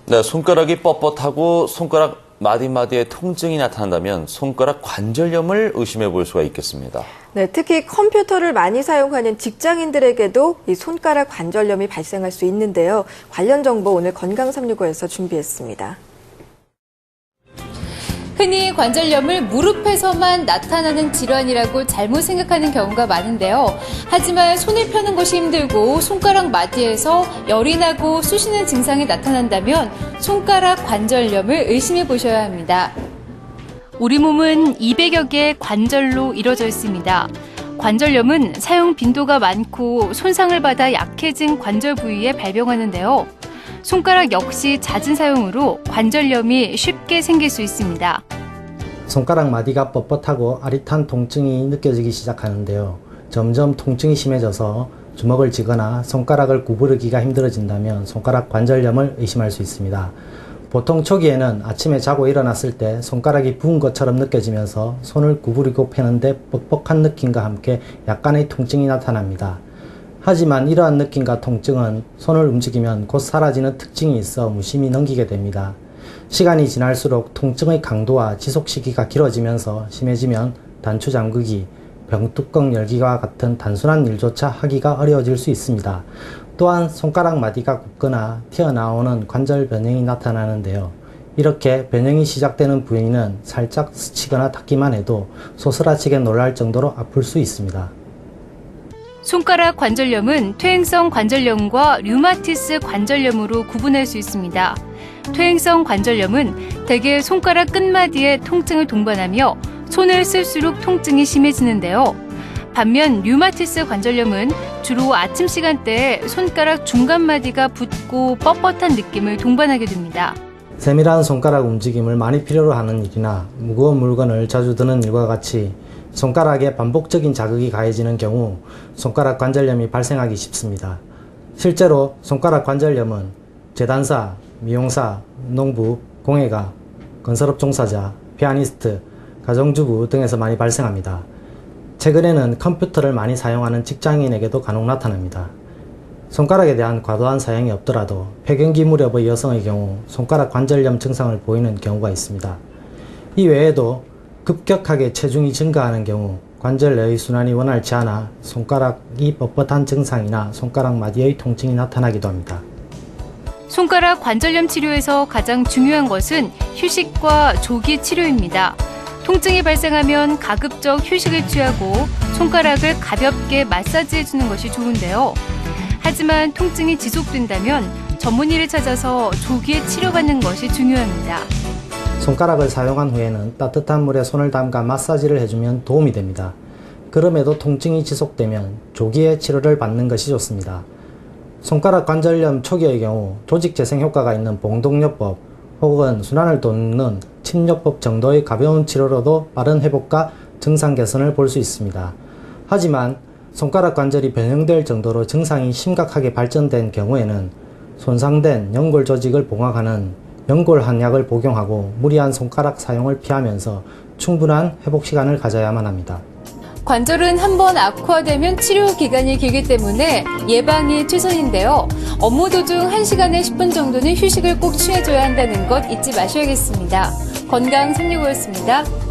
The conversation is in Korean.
네, 손가락이 뻣뻣하고 손가락 마디마디에 통증이 나타난다면 손가락 관절염을 의심해 볼 수가 있겠습니다. 네, 특히 컴퓨터를 많이 사용하는 직장인들에게도 이 손가락 관절염이 발생할 수 있는데요. 관련 정보 오늘 건강365에서 준비했습니다. 흔히 관절염을 무릎에서만 나타나는 질환이라고 잘못 생각하는 경우가 많은데요. 하지만 손을 펴는 것이 힘들고 손가락 마디에서 열이 나고 쑤시는 증상이 나타난다면 손가락 관절염을 의심해 보셔야 합니다. 우리 몸은 200여 개의 관절로 이루어져 있습니다. 관절염은 사용 빈도가 많고 손상을 받아 약해진 관절 부위에 발병하는데요. 손가락 역시 잦은 사용으로 관절염이 쉽게 생길 수 있습니다. 손가락 마디가 뻣뻣하고 아릿한 통증이 느껴지기 시작하는데요. 점점 통증이 심해져서 주먹을 쥐거나 손가락을 구부르기가 힘들어진다면 손가락 관절염을 의심할 수 있습니다. 보통 초기에는 아침에 자고 일어났을 때 손가락이 부은 것처럼 느껴지면서 손을 구부리고 펴는데 뻑뻑한 느낌과 함께 약간의 통증이 나타납니다. 하지만 이러한 느낌과 통증은 손을 움직이면 곧 사라지는 특징이 있어 무심히 넘기게 됩니다. 시간이 지날수록 통증의 강도와 지속 시기가 길어지면서 심해지면 단추 잠그기, 병뚜껑 열기와 같은 단순한 일조차 하기가 어려워질 수 있습니다. 또한 손가락 마디가 굽거나 튀어나오는 관절 변형이 나타나는데요. 이렇게 변형이 시작되는 부위는 살짝 스치거나 닿기만 해도 소스라치게 놀랄 정도로 아플 수 있습니다. 손가락 관절염은 퇴행성 관절염과 류마티스 관절염으로 구분할 수 있습니다. 퇴행성 관절염은 대개 손가락 끝마디에 통증을 동반하며 손을 쓸수록 통증이 심해지는데요. 반면 류마티스 관절염은 주로 아침 시간대에 손가락 중간마디가 붓고 뻣뻣한 느낌을 동반하게 됩니다. 세밀한 손가락 움직임을 많이 필요로 하는 일이나 무거운 물건을 자주 드는 일과 같이 손가락에 반복적인 자극이 가해지는 경우 손가락 관절염이 발생하기 쉽습니다. 실제로 손가락 관절염은 제단사, 미용사, 농부, 공예가, 건설업 종사자, 피아니스트, 가정주부 등에서 많이 발생합니다. 최근에는 컴퓨터를 많이 사용하는 직장인에게도 간혹 나타납니다. 손가락에 대한 과도한 사용이 없더라도 폐경기 무렵의 여성의 경우 손가락 관절염 증상을 보이는 경우가 있습니다. 이 외에도 급격하게 체중이 증가하는 경우 관절 내의 순환이 원활치 않아 손가락이 뻣뻣한 증상이나 손가락 마디의 통증이 나타나기도 합니다. 손가락 관절염 치료에서 가장 중요한 것은 휴식과 조기 치료입니다. 통증이 발생하면 가급적 휴식을 취하고 손가락을 가볍게 마사지해주는 것이 좋은데요. 하지만 통증이 지속된다면 전문의를 찾아서 조기에 치료받는 것이 중요합니다. 손가락을 사용한 후에는 따뜻한 물에 손을 담가 마사지를 해주면 도움이 됩니다. 그럼에도 통증이 지속되면 조기에 치료를 받는 것이 좋습니다. 손가락 관절염 초기의 경우 조직 재생 효과가 있는 봉동요법 혹은 순환을 돕는 침요법 정도의 가벼운 치료로도 빠른 회복과 증상 개선을 볼 수 있습니다. 하지만 손가락 관절이 변형될 정도로 증상이 심각하게 발전된 경우에는 손상된 연골 조직을 봉합하는 연골 한약을 복용하고 무리한 손가락 사용을 피하면서 충분한 회복 시간을 가져야만 합니다. 관절은 한번 악화되면 치료 기간이 길기 때문에 예방이 최선인데요. 업무 도중 1시간에 10분 정도는 휴식을 꼭 취해줘야 한다는 것 잊지 마셔야겠습니다. 건강365였습니다.